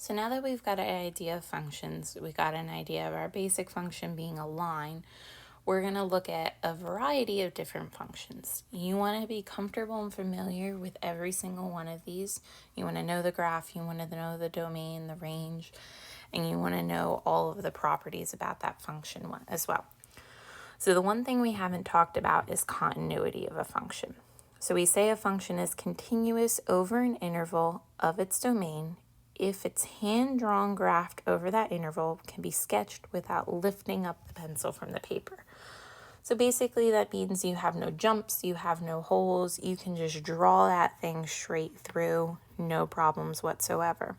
So now that we've got an idea of functions, we got an idea of our basic function being a line, we're going to look at a variety of different functions. You want to be comfortable and familiar with every single one of these. You want to know the graph, you want to know the domain, the range, and you want to know all of the properties about that function as well. So the one thing we haven't talked about is continuity of a function. So we say a function is continuous over an interval of its domain if its hand-drawn graph over that interval can be sketched without lifting up the pencil from the paper. So basically that means you have no jumps, you have no holes, you can just draw that thing straight through, no problems whatsoever.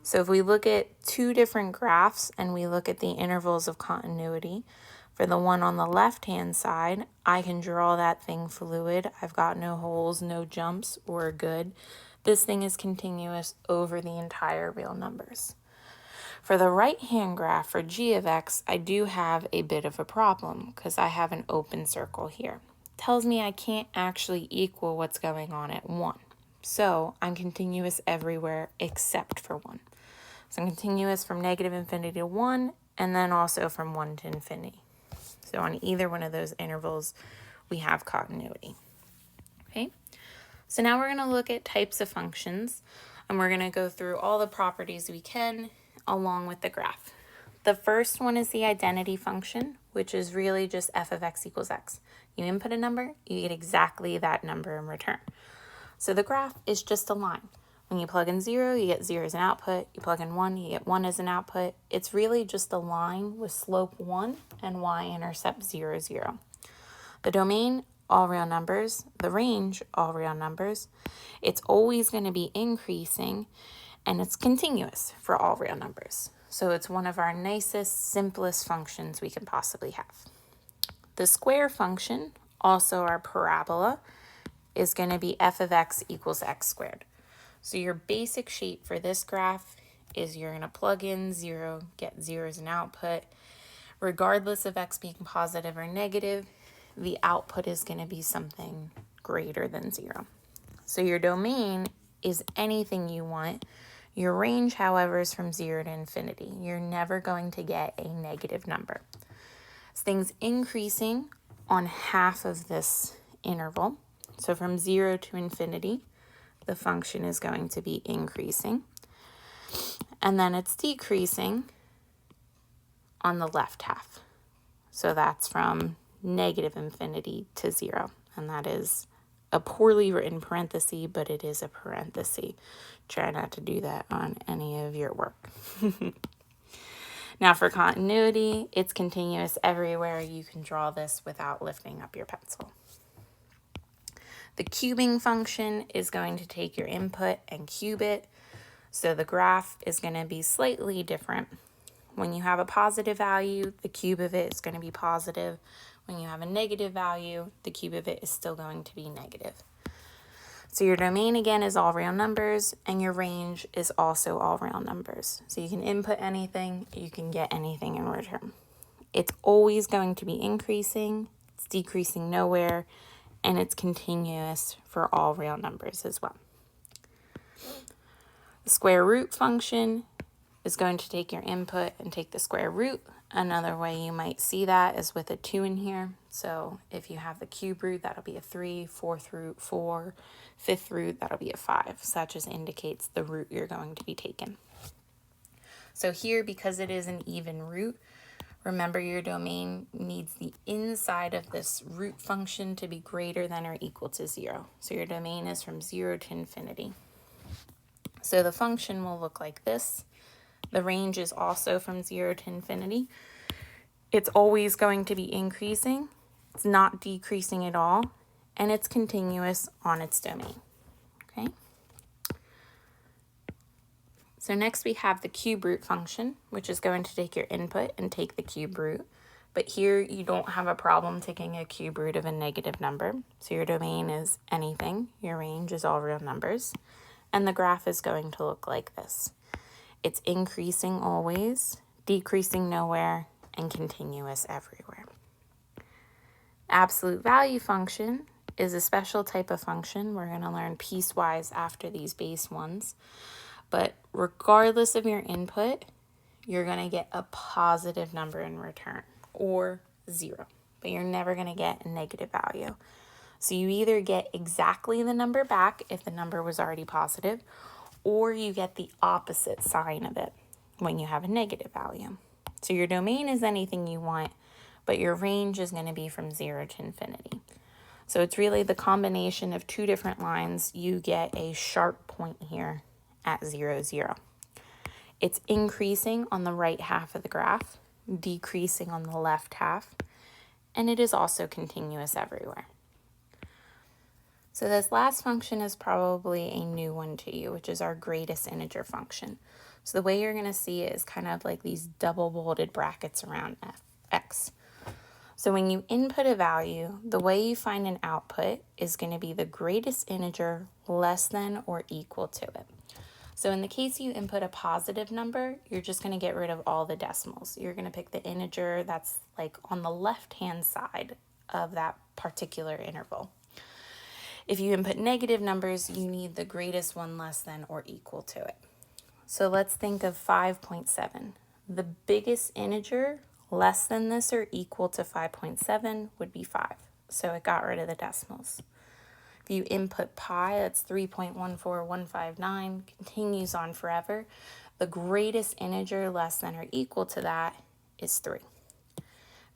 So if we look at two different graphs and we look at the intervals of continuity, for the one on the left-hand side, I can draw that thing fluid. I've got no holes, no jumps, we're good. This thing is continuous over the entire real numbers. For the right-hand graph for g of x, I do have a bit of a problem because I have an open circle here. It tells me I can't actually equal what's going on at 1. So I'm continuous everywhere except for 1. So I'm continuous from negative infinity to 1, and then also from 1 to infinity. So on either one of those intervals, we have continuity. Okay, so now we're going to look at types of functions, and we're going to go through all the properties we can along with the graph. The first one is the identity function, which is really just f of x equals x. You input a number, you get exactly that number in return. So the graph is just a line. When you plug in 0, you get 0 as an output. You plug in 1, you get 1 as an output. It's really just a line with slope 1 and y-intercept 0, 0. The domain, all real numbers. The range, all real numbers. It's always going to be increasing, and it's continuous for all real numbers. So it's one of our nicest, simplest functions we can possibly have. The square function, also our parabola, is going to be f of x equals x squared. So your basic shape for this graph is you're going to plug in 0, get 0 as an output. Regardless of x being positive or negative, the output is going to be something greater than 0. So your domain is anything you want. Your range, however, is from 0 to infinity. You're never going to get a negative number. It's things increasing on half of this interval. So from 0 to infinity, the function is going to be increasing. And then it's decreasing on the left half. So that's from negative infinity to 0. And that is a poorly written parenthesis, but it is a parenthesis. Try not to do that on any of your work. Now for continuity, it's continuous everywhere. You can draw this without lifting up your pencil. The cubing function is going to take your input and cube it. So the graph is going to be slightly different. When you have a positive value, the cube of it is going to be positive. When you have a negative value, the cube of it is still going to be negative. So your domain again is all real numbers, and your range is also all real numbers. So you can input anything, you can get anything in return. It's always going to be increasing, it's decreasing nowhere, and it's continuous for all real numbers as well. The square root function is going to take your input and take the square root. Another way you might see that is with a 2 in here. So if you have the cube root, that'll be a 3, 4th root, 4, 5th root, that'll be a 5. So that just indicates the root you're going to be taking. So here, because it is an even root, remember your domain needs the inside of this root function to be greater than or equal to 0. So your domain is from 0 to infinity. So the function will look like this. The range is also from 0 to infinity. It's always going to be increasing. It's not decreasing at all. And it's continuous on its domain. Okay. So next we have the cube root function, which is going to take your input and take the cube root. But here you don't have a problem taking a cube root of a negative number. So your domain is anything. Your range is all real numbers. And the graph is going to look like this. It's increasing always, decreasing nowhere, and continuous everywhere. Absolute value function is a special type of function. We're going to learn piecewise after these base ones. But regardless of your input, you're going to get a positive number in return, or 0. But you're never going to get a negative value. So you either get exactly the number back if the number was already positive, or you get the opposite sign of it when you have a negative value. So your domain is anything you want, but your range is going to be from 0 to infinity. So it's really the combination of two different lines. You get a sharp point here at 0, 0. It's increasing on the right half of the graph, decreasing on the left half, and it is also continuous everywhere. So this last function is probably a new one to you, which is our greatest integer function. So the way you're going to see it is kind of like these double bolded brackets around x. So when you input a value, the way you find an output is going to be the greatest integer less than or equal to it. So in the case you input a positive number, you're just going to get rid of all the decimals. You're going to pick the integer that's like on the left-hand side of that particular interval. If you input negative numbers, you need the greatest one less than or equal to it. So let's think of 5.7. The biggest integer less than this or equal to 5.7 would be 5. So it got rid of the decimals. If you input pi, that's 3.14159, continues on forever. The greatest integer less than or equal to that is 3. If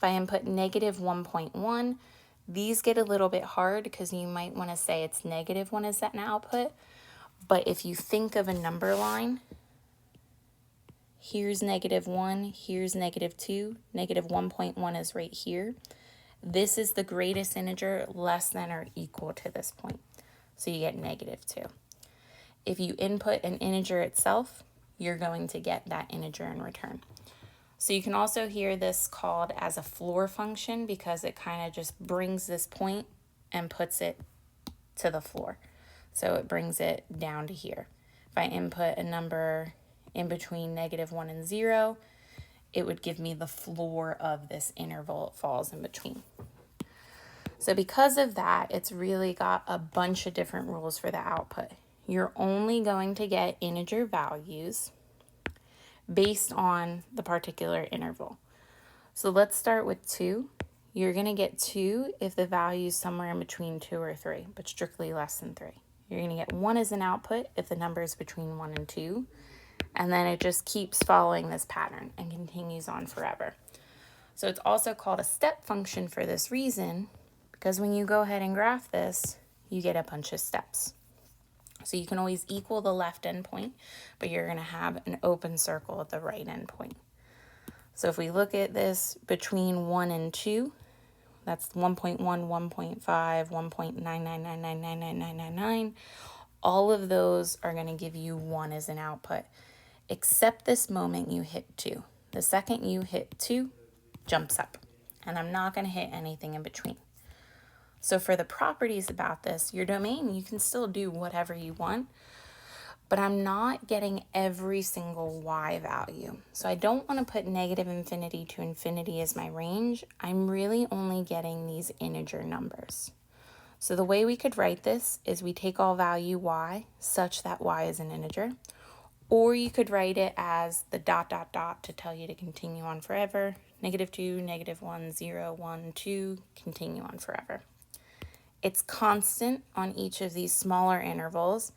I input negative 1.1, these get a little bit hard because you might want to say it's negative 1 as an output. But if you think of a number line, here's negative 1, here's negative 2, negative 1.1 is right here. This is the greatest integer less than or equal to this point. So you get negative 2. If you input an integer itself, you're going to get that integer in return. So you can also hear this called as a floor function because it kind of just brings this point and puts it to the floor. So it brings it down to here. If I input a number in between negative 1 and 0, it would give me the floor of this interval it falls in between. So because of that, it's really got a bunch of different rules for the output. You're only going to get integer values based on the particular interval. So let's start with 2. You're going to get 2 if the value is somewhere in between 2 or 3, but strictly less than 3. You're going to get 1 as an output if the number is between 1 and 2. And then it just keeps following this pattern and continues on forever. So it's also called a step function for this reason, because when you go ahead and graph this, you get a bunch of steps. So you can always equal the left endpoint, but you're going to have an open circle at the right endpoint. So if we look at this between 1 and 2, that's 1.1, 1.5, 1.999999999. All of those are going to give you 1 as an output, except this moment you hit 2. The second you hit 2, jumps up, and I'm not going to hit anything in between. So for the properties about this, your domain, you can still do whatever you want, but I'm not getting every single y value. So I don't want to put negative infinity to infinity as my range. I'm really only getting these integer numbers. So the way we could write this is we take all value y such that y is an integer, or you could write it as the ... to tell you to continue on forever, negative 2, negative 1, 0, 1, 2, continue on forever. It's constant on each of these smaller intervals,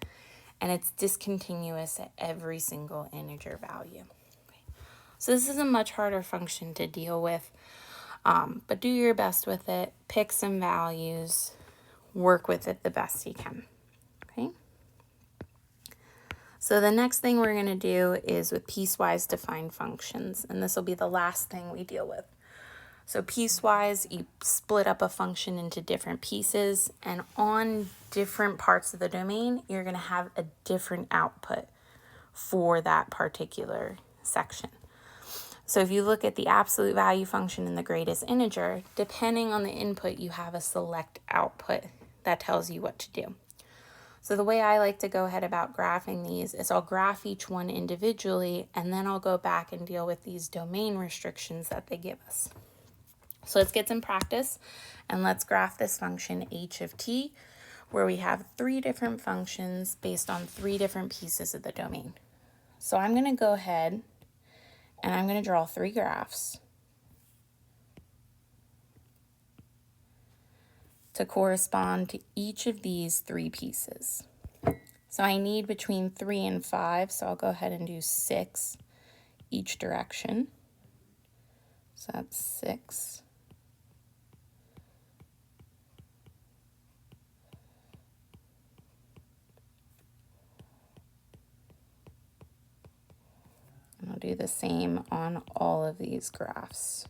and it's discontinuous at every single integer value. Okay. So this is a much harder function to deal with, but do your best with it. Pick some values. Work with it the best you can. Okay. So the next thing we're going to do is with piecewise defined functions, and this will be the last thing we deal with. So piecewise, you split up a function into different pieces, and on different parts of the domain, you're going to have a different output for that particular section. So if you look at the absolute value function and the greatest integer, depending on the input, you have a select output that tells you what to do. So the way I like to go ahead about graphing these is I'll graph each one individually, and then I'll go back and deal with these domain restrictions that they give us. So let's get some practice, and let's graph this function h of t, where we have 3 different functions based on 3 different pieces of the domain. So I'm going to go ahead and I'm going to draw 3 graphs to correspond to each of these 3 pieces. So I need between 3 and 5, so I'll go ahead and do 6 each direction. So that's 6. And I'll do the same on all of these graphs.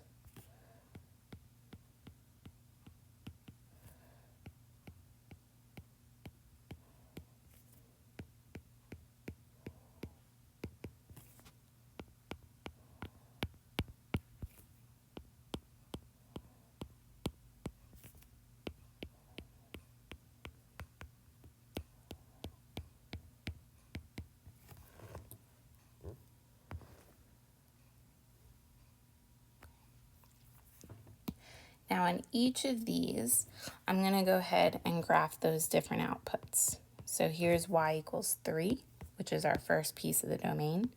Now in each of these, I'm going to go ahead and graph those different outputs. So here's y equals 3, which is our first piece of the domain.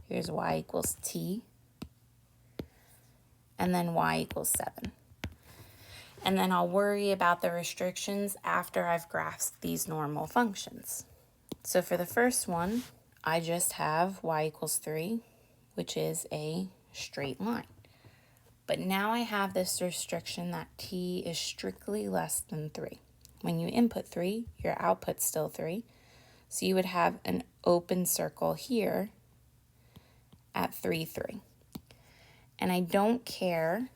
Here's y equals t, and then y equals 7. And then I'll worry about the restrictions after I've graphed these normal functions. So for the first one, I just have y equals 3, which is a straight line. But now I have this restriction that t is strictly less than 3. When you input 3, your output's still 3. So you would have an open circle here at 3, 3. And I don't care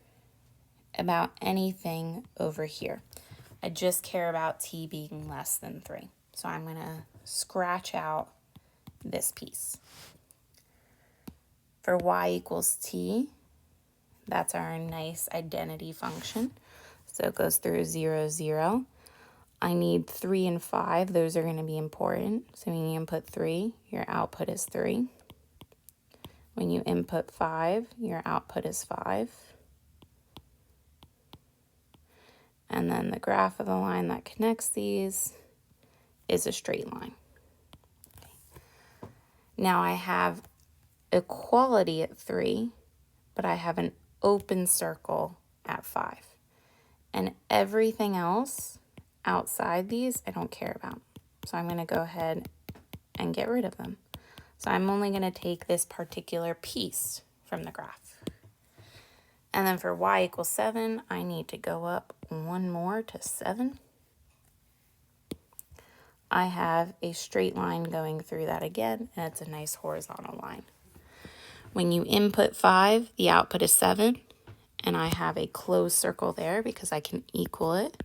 about anything over here. I just care about t being less than 3. So I'm going to scratch out this piece. For y equals t, that's our nice identity function. So it goes through 0, 0. I need 3 and 5. Those are going to be important. So when you input 3, your output is 3. When you input 5, your output is 5. And then the graph of the line that connects these is a straight line. Okay. Now I have equality at 3, but I have an open circle at 5. And everything else outside these, I don't care about. So I'm going to go ahead and get rid of them. So I'm only going to take this particular piece from the graph. And then for y equals 7, I need to go up one more to 7. I have a straight line going through that again, and it's a nice horizontal line. When you input 5, the output is 7, and I have a closed circle there because I can equal it.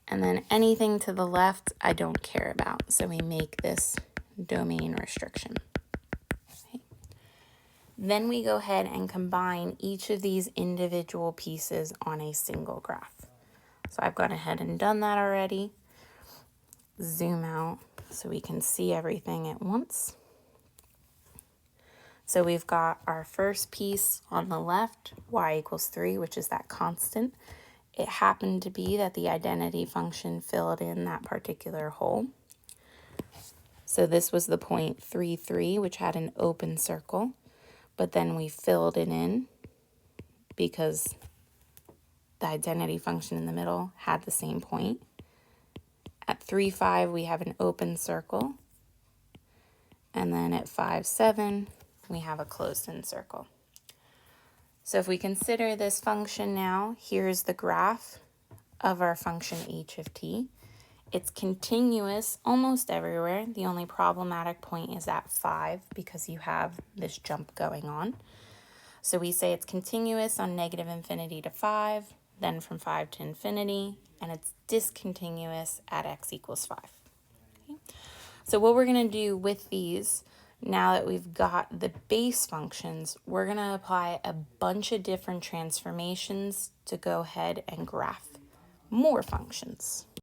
And then anything to the left, I don't care about. So we make this domain restriction. Okay. Then we go ahead and combine each of these individual pieces on a single graph. So I've gone ahead and done that already. Zoom out so we can see everything at once. So we've got our first piece on the left, y equals 3, which is that constant. It happened to be that the identity function filled in that particular hole. So this was the point 3, 3, which had an open circle, but then we filled it in because the identity function in the middle had the same point. At 3, 5, we have an open circle, and then at 5, 7, we have a closed-in circle. So if we consider this function now, here's the graph of our function h of t. It's continuous almost everywhere. The only problematic point is at 5 because you have this jump going on. So we say it's continuous on negative infinity to 5, then from 5 to infinity, and it's discontinuous at x equals 5. Okay? So what we're going to do with these, now that we've got the base functions, we're going to apply a bunch of different transformations to go ahead and graph more functions.